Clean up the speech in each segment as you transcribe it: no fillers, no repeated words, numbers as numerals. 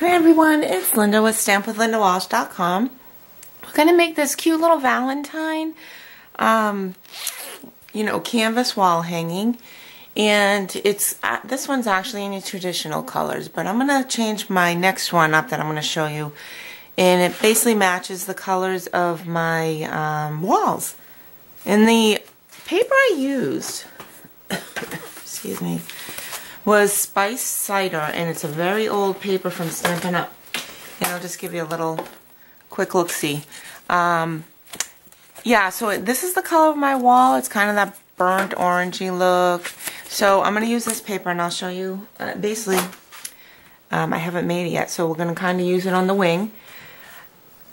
Hi everyone, it's Linda with stampwithlindawalsh.com. We're going to make this cute little Valentine, canvas wall hanging. And it's this one's actually in your traditional colors, but I'm going to change my next one up that I'm going to show you. And it basically matches the colors of my walls. And the paper I used, excuse me, was Spice Cider, and it's a very old paper from Stampin' Up. And I'll just give you a little quick look-see. Yeah, so this is the color of my wall. It's kind of that burnt orangey look. So I'm going to use this paper, and I'll show you. Basically, I haven't made it yet, so we're going to kind of use it on the wing.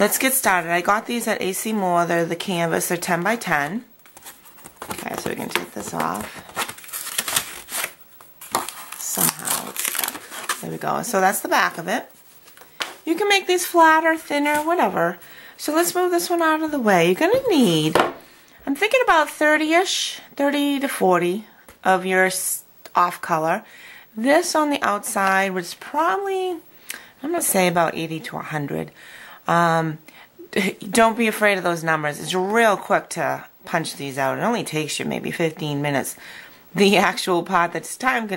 Let's get started. I got these at AC Moore. They're the canvas. They're 10 by 10. Okay, so we can take this off. Somehow it's stuck. There we go. So that's the back of it. You can make these flatter, thinner, whatever. So let's move this one out of the way. You're going to need, I'm thinking about 30-ish, 30 to 40 of your off color. This on the outside was probably, I'm going to say about 80 to 100. Don't be afraid of those numbers. It's real quick to punch these out. It only takes you maybe 15 minutes. The actual part that's time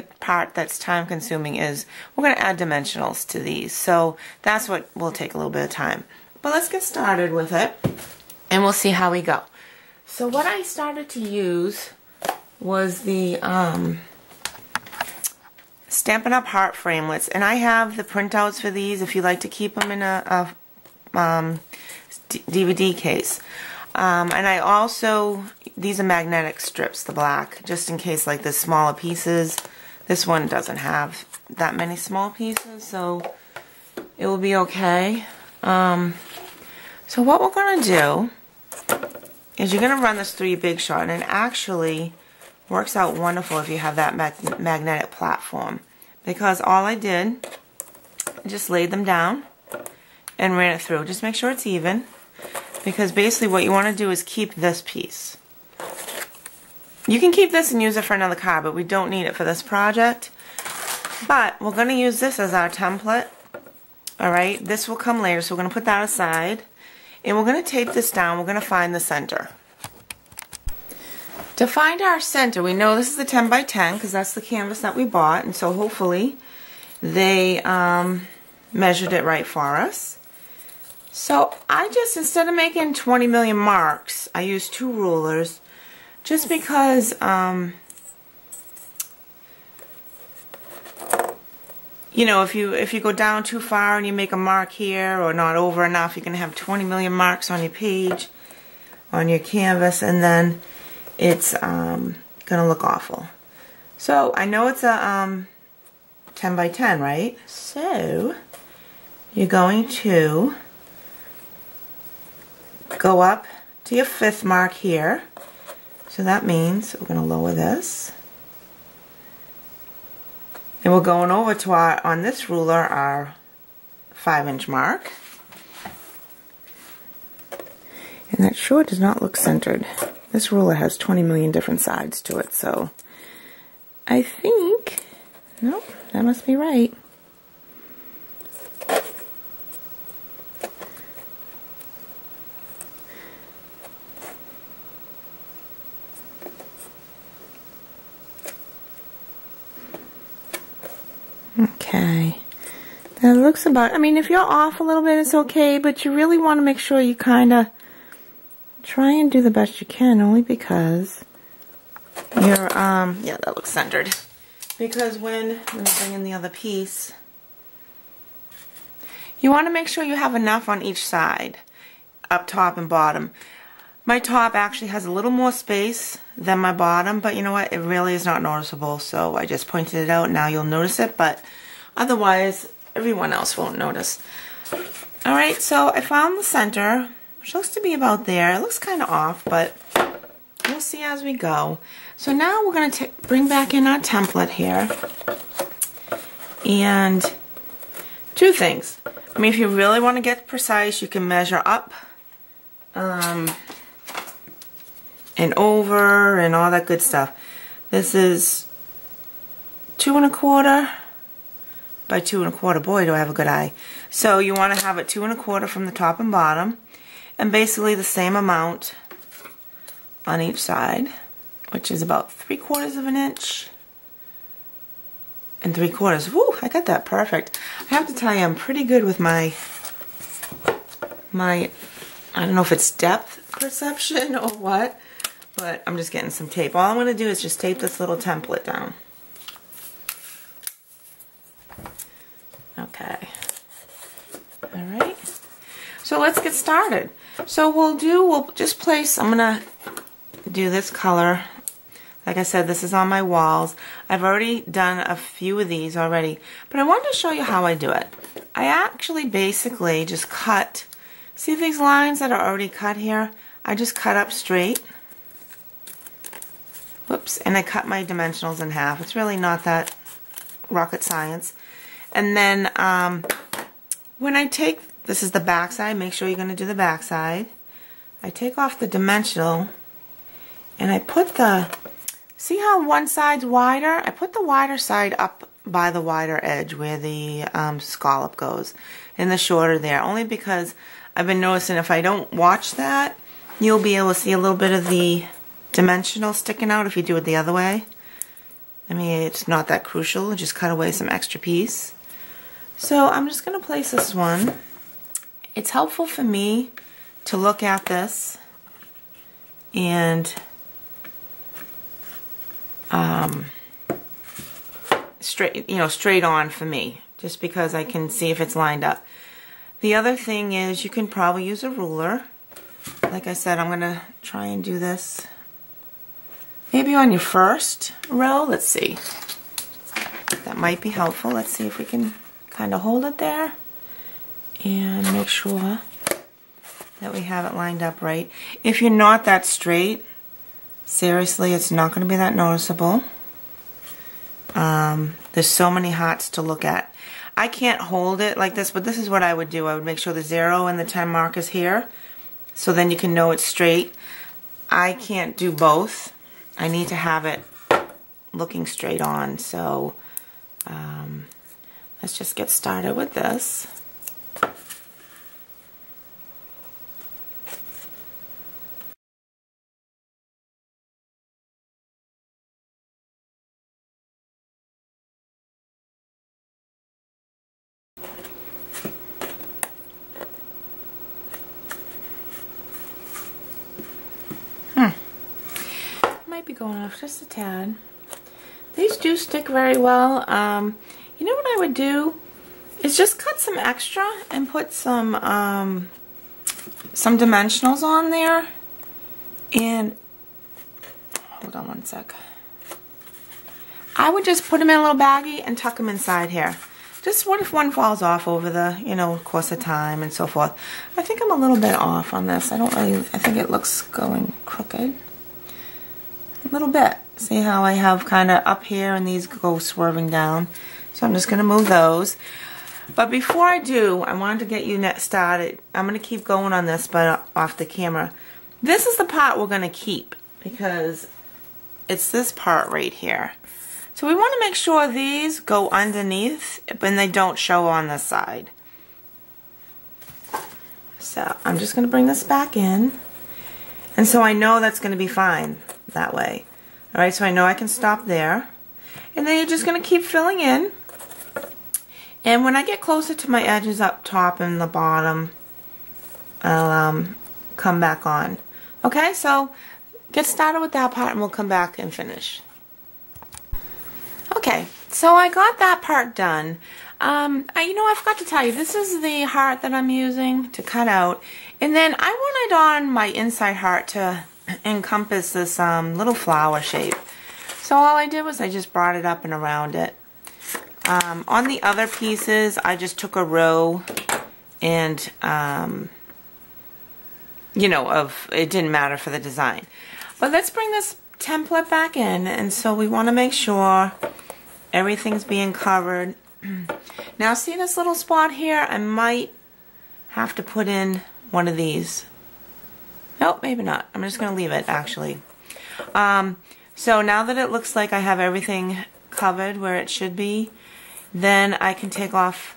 consuming is we're going to add dimensionals to these. So that's what will take a little bit of time. But let's get started with it and we'll see how we go. So what I started to use was the Stampin' Up! Heart framelits, and I have the printouts for these if you like to keep them in a DVD case. And I also, these are magnetic strips, the black, just in case like the smaller pieces. This one doesn't have that many small pieces, so it will be okay. So what we're going to do is you're going to run this through your Big Shot, and it actually works out wonderful if you have that magnetic platform. Because all I did, just laid them down and ran it through. Just make sure it's even. Because basically what you want to do is keep this piece. You can keep this and use it for another card, but we don't need it for this project. But we're going to use this as our template. Alright, this will come later, so we're going to put that aside. And we're going to tape this down. We're going to find the center. To find our center, we know this is the 10 by 10 because that's the canvas that we bought. And so hopefully they measured it right for us. So I just, instead of making 20 million marks, I used 2 rulers just because, if you go down too far and you make a mark here or not over enough, you're going to have 20 million marks on your page, on your canvas, and then it's going to look awful. So I know it's a 10 by 10, right? So you're going to go up to your 5th mark here. So that means we're going to lower this. And we're going over to our, on this ruler, our 5-inch mark. And that sure does not look centered. This ruler has 20 million different sides to it, so I think, nope, that must be right. Okay, that looks about, if you're off a little bit, it's okay, but you really want to make sure you kind of try and do the best you can, only because you're, yeah, that looks centered. Because when me bring in the other piece, you want to make sure you have enough on each side, up top and bottom. My top actually has a little more space than my bottom, but you know what? It really is not noticeable, so I just pointed it out. Now you'll notice it, but otherwise, everyone else won't notice. Alright, so I found the center, which looks to be about there. It looks kind of off, but we'll see as we go. So now we're going to bring back in our template here. And 2 things. If you really want to get precise, you can measure up and over and all that good stuff. This is 2 1/4 by 2 1/4. Boy, do I have a good eye. So you want to have it 2 1/4 from the top and bottom, and basically the same amount on each side, which is about 3/4 of an inch and 3/4. Woo, I got that perfect. I have to tell you, I'm pretty good with my I don't know if it's depth perception or what, but I'm just getting some tape. All I'm going to do is just tape this little template down. Okay. Alright. So let's get started. So we'll just place, I'm going to do this color. Like I said, this is on my walls. I've already done a few of these already, but I wanted to show you how I do it. I actually basically just cut. See these lines that are already cut here? I just cut up straight. Whoops, and I cut my dimensionals in half. It's really not that rocket science. And then when I take, this is the back side, make sure you're going to do the back side. I take off the dimensional and I put the, see how one side's wider? I put the wider side up by the wider edge where the scallop goes, and the shorter there, only because I've been noticing if I don't watch that, you'll be able to see a little bit of the dimensional sticking out if you do it the other way. I mean, it's not that crucial, just cut away some extra piece. So I'm just going to place this one. It's helpful for me to look at this and straight on for me, just because I can see if it's lined up. The other thing is you can probably use a ruler. Like I said, I'm going to try and do this maybe on your first row. Let's see. That might be helpful. Let's see if we can kind of hold it there and make sure that we have it lined up right. If you're not that straight, seriously, it's not going to be that noticeable. There's so many hearts to look at. I can't hold it like this, but this is what I would do. I would make sure the 0 and the 10 mark is here, so then you can know it's straight. I can't do both. I need to have it looking straight on, so let's just get started with this. Might be going off just a tad. These do stick very well. You know what I would do is just cut some extra and put some dimensionals on there. And hold on one sec. I would just put them in a little baggie and tuck them inside here. Just what if one falls off over the, course of time and so forth. I think I'm a little bit off on this. I think it looks going crooked. A little bit. See how I have kind of up here and these go swerving down. So I'm just going to move those. But before I do, I wanted to get you started. I'm going to keep going on this, but off the camera. This is the part we're going to keep because it's this part right here. So we want to make sure these go underneath, but they don't show on this side. So I'm just going to bring this back in. And so I know that's going to be fine that way. Alright, so I know I can stop there. And then you're just going to keep filling in. And when I get closer to my edges up top and the bottom, I'll come back on. Okay, so get started with that part and we'll come back and finish. Okay, so I got that part done. I forgot to tell you, this is the heart that I'm using to cut out. And then I wanted on my inside heart to encompass this little flower shape. So all I did was I just brought it up and around it. On the other pieces, I just took a row and, it didn't matter for the design. But let's bring this template back in, and so we want to make sure everything's being covered. Now see this little spot here? I might have to put in one of these. Nope, maybe not. I'm just going to leave it actually. So now that it looks like I have everything covered where it should be, then I can take off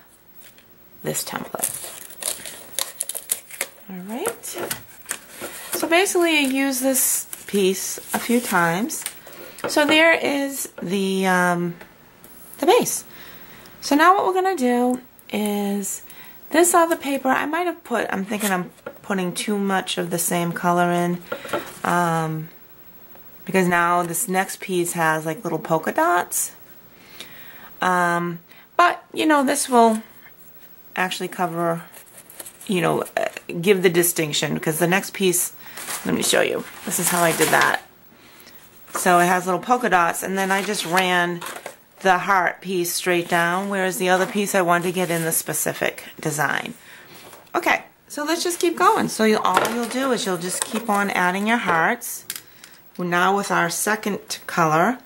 this template. Alright. So basically I use this piece a few times. So there is the base. So now what we're going to do is this other paper, I might have put, I'm thinking I'm putting too much of the same color in, because now this next piece has like little polka dots. But, you know, this will actually cover, you know, give the distinction, because the next piece, let me show you. This is how I did that. So it has little polka dots, and then I just ran the heart piece straight down, whereas the other piece I wanted to get in the specific design. Okay, so let's just keep going. So all you'll do is you'll just keep on adding your hearts. We're now with our second color,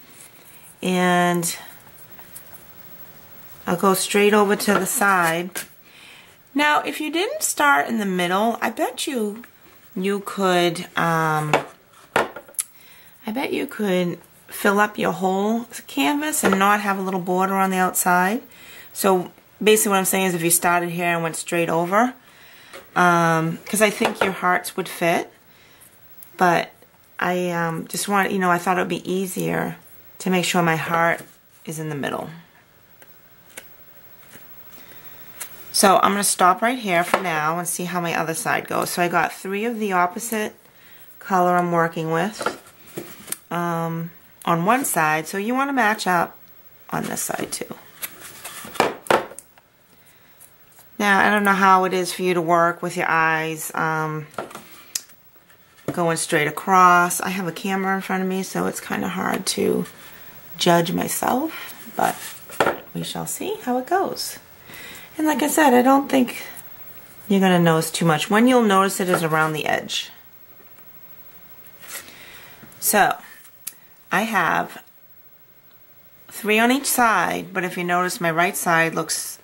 and I'll go straight over to the side. Now, if you didn't start in the middle, I bet you could fill up your whole canvas and not have a little border on the outside. So basically what I'm saying is if you started here and went straight over, because I think your hearts would fit, but I just want, you know, I thought it would be easier to make sure my heart is in the middle. So I'm going to stop right here for now and see how my other side goes. So I got 3 of the opposite color I'm working with on one side, so you want to match up on this side too. Now I don't know how it is for you to work with your eyes going straight across. I have a camera in front of me, so it's kind of hard to judge myself, but we shall see how it goes. And like I said, I don't think you're going to notice too much. When you'll notice it is around the edge. So I have 3 on each side, but if you notice my right side looks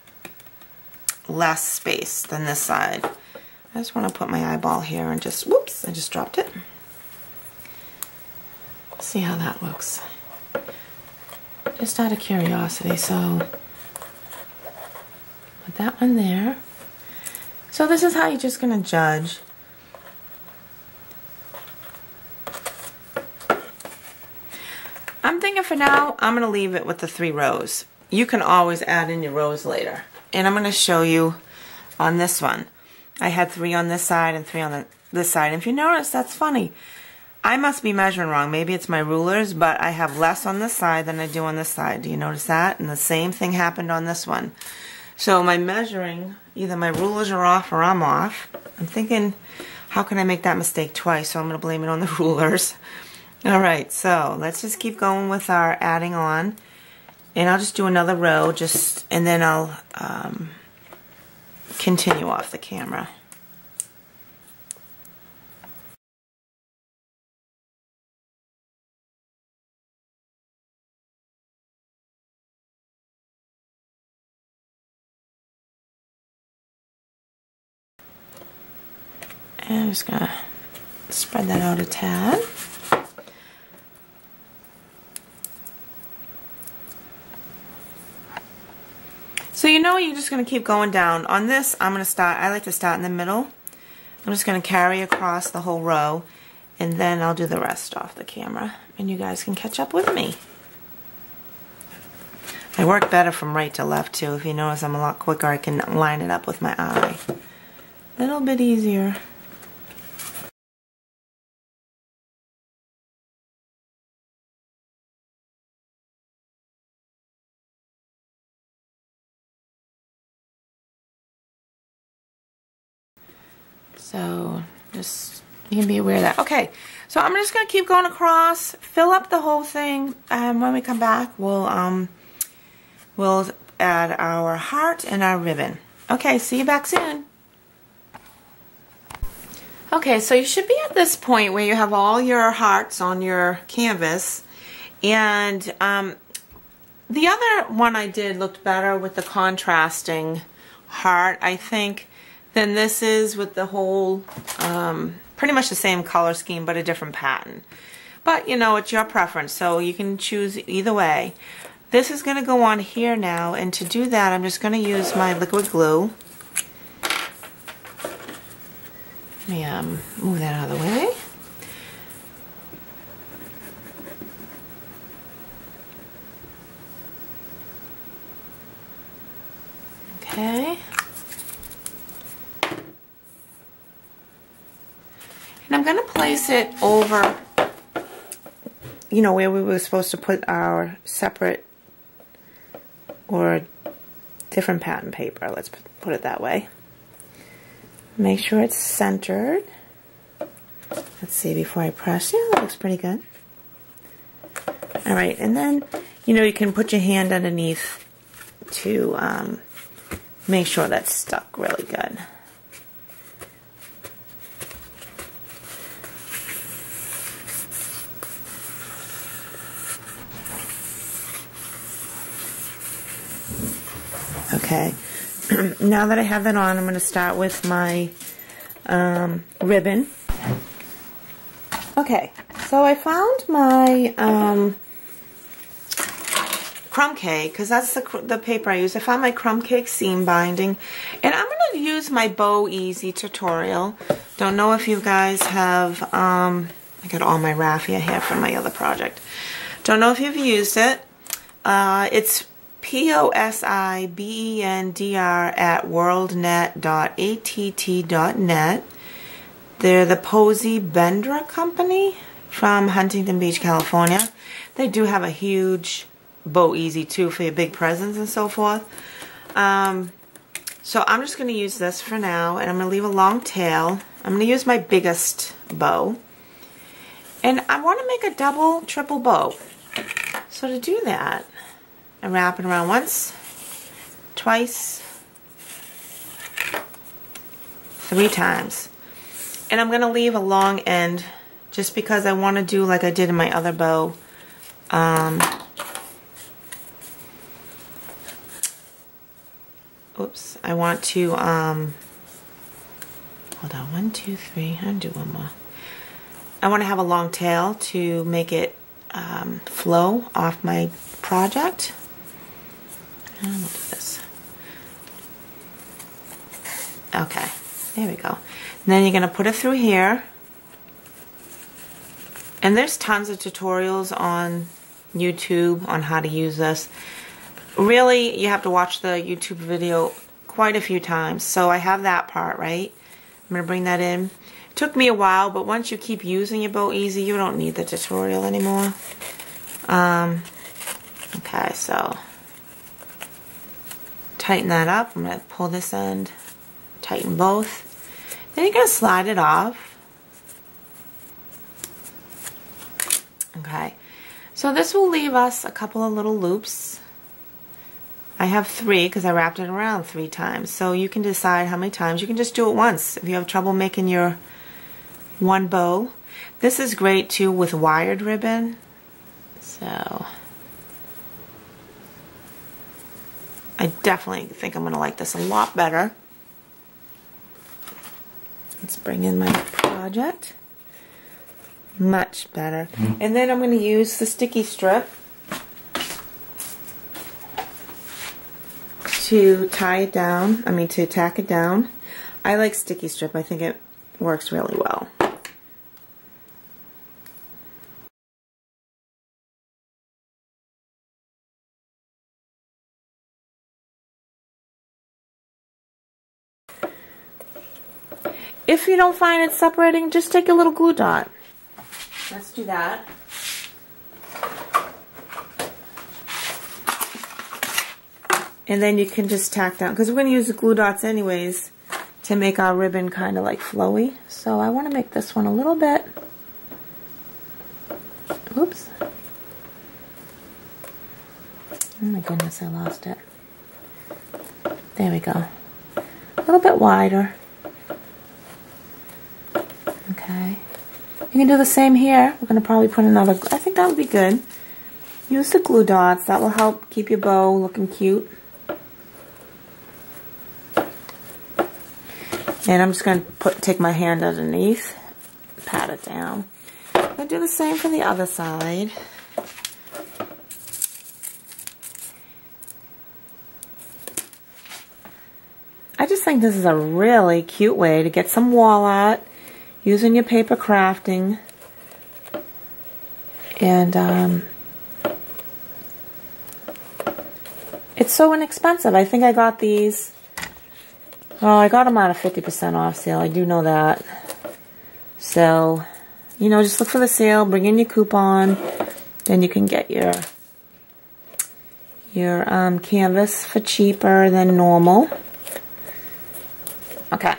less space than this side. I just want to put my eyeball here and just, whoops, I just dropped it. See how that looks. Just out of curiosity, so put that one there. So this is how you're just going to judge. I'm thinking for now, I'm going to leave it with the 3 rows. You can always add in your rows later. And I'm going to show you on this one. I had 3 on this side and 3 on this side. And if you notice, that's funny. I must be measuring wrong. Maybe it's my rulers, but I have less on this side than I do on this side. Do you notice that? And the same thing happened on this one. So my measuring, either my rulers are off or I'm off. I'm thinking, how can I make that mistake twice? So I'm going to blame it on the rulers. Alright, so let's just keep going with our adding on. And I'll just do another row, and then I'll continue off the camera. And I'm just going to spread that out a tad. So you know you're just going to keep going down. On this, I'm going to start, I like to start in the middle. I'm just going to carry across the whole row, and then I'll do the rest off the camera, and you guys can catch up with me. I work better from right to left too. If you notice, I'm a lot quicker. I can line it up with my eye. A little bit easier. So just, you can be aware of that. Okay, so I'm just going to keep going across, fill up the whole thing, and when we come back, we'll add our heart and our ribbon. Okay, see you back soon. Okay, so you should be at this point where you have all your hearts on your canvas, and the other one I did looked better with the contrasting heart, I think, than this is with the whole, pretty much the same color scheme but a different pattern. But you know, it's your preference, so you can choose either way. This is going to go on here now, and to do that I'm just going to use my liquid glue. Let me move that out of the way. Okay. And I'm going to place it over, you know, where we were supposed to put our separate or different pattern paper. Let's put it that way. Make sure it's centered. Let's see before I press. Yeah, that looks pretty good. Alright, and then, you know, you can put your hand underneath to make sure that's stuck really good. Okay, now that I have that on, I'm going to start with my ribbon. Okay, so I found my crumb cake, because that's the paper I use. I found my crumb cake seam binding, and I'm going to use my Bow Easy tutorial. Don't know if you guys have, I got all my raffia here from my other project. Don't know if you've used it. It's posibendr@worldnet.att.net. They're the Posy Bendra company from Huntington Beach, California. They do have a huge Bow Easy too for your big presents and so forth. So I'm just going to use this for now, and I'm going to leave a long tail. I'm going to use my biggest bow, and I want to make a double, triple bow. So to do that, I wrap it around once, twice, 3 times. And I'm going to leave a long end just because I want to do like I did in my other bow. Oops, I want to, hold on, 1, 2, 3, I'll do one more. I want to have a long tail to make it flow off my project. And we'll do this. Okay, there we go. And then you're going to put it through here. And there's tons of tutorials on YouTube on how to use this. Really, you have to watch the YouTube video quite a few times. So I have that part, right? I'm going to bring that in. It took me a while, but once you keep using your Bow Easy, you don't need the tutorial anymore. Okay, so tighten that up. I'm going to pull this end, tighten both. Then you're going to slide it off. Okay, so this will leave us a couple of little loops. I have 3 because I wrapped it around 3 times. So you can decide how many times. You can just do it once if you have trouble making your one bow. This is great too with wired ribbon. So I definitely think I'm going to like this a lot better. Let's bring in my project. Much better. And then I'm going to use the sticky strip to tie it down, to tack it down. I like sticky strip. I think it works really well. If you don't find it separating, just take a little glue dot. Let's do that. And then you can just tack down, because we're going to use the glue dots anyways to make our ribbon kind of like flowy. So I want to make this one a little bit. Oops. Oh my goodness, I lost it. There we go. A little bit wider. Okay. You can do the same here. We're going to probably put another, I think that would be good. Use the glue dots. That will help keep your bow looking cute. And I'm just going to take my hand underneath, pat it down. I'm going to do the same for the other side. think this is a really cute way to get some wall art using your paper crafting. And it's so inexpensive. I think I got these, oh, I got them at a 50% off sale. I do know that. So, you know, just look for the sale, bring in your coupon, then you can get your canvas for cheaper than normal. Okay,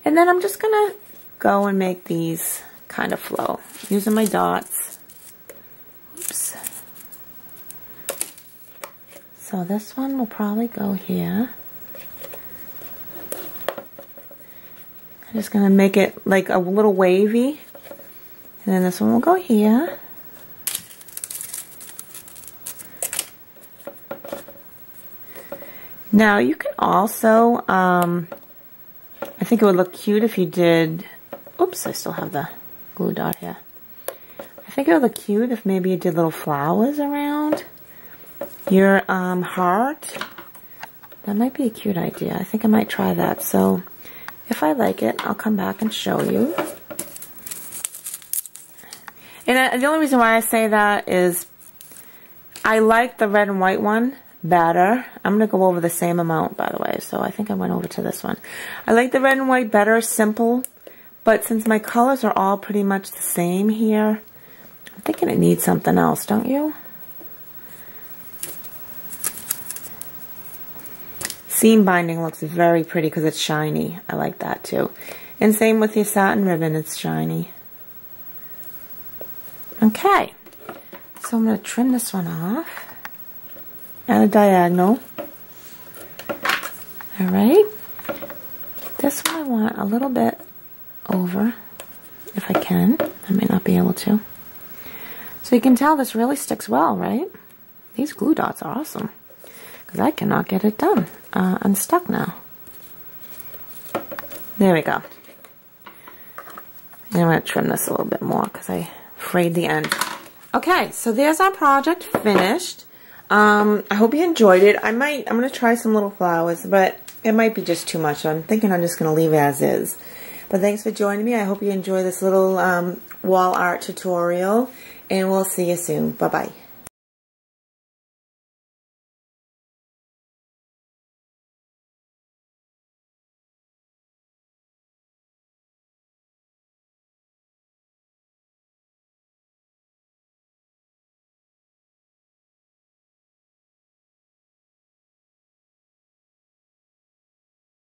and then I'm just gonna go and make these kind of flow using my dots. Oops. So this one will probably go here. I'm just gonna make it like a little wavy, and then this one will go here. Now you can also, I think it would look cute if you did, oops, I still have the glue dot here. I think it would look cute if maybe you did little flowers around your heart. That might be a cute idea. I think I might try that. So if I like it, I'll come back and show you. And the only reason why I say that is I like the red and white one better. I'm going to go over the same amount, by the way, so I think I went over to this one. I like the red and white better, simple, but since my colors are all pretty much the same here, I'm thinking it needs something else, don't you? Seam binding looks very pretty because it's shiny. I like that too. And same with your satin ribbon, it's shiny. Okay, so I'm going to trim this one off at a diagonal. Alright, this one I want a little bit over, if I can. I may not be able to. So you can tell this really sticks well, right? These glue dots are awesome, because I cannot get it done. Unstuck now. There we go. And I'm going to trim this a little bit more, because I frayed the end. Okay, so there's our project finished. I hope you enjoyed it. I'm going to try some little flowers, but it might be just too much. So I'm thinking I'm just going to leave it as is. But thanks for joining me. I hope you enjoy this little wall art tutorial, and we'll see you soon. Bye-bye.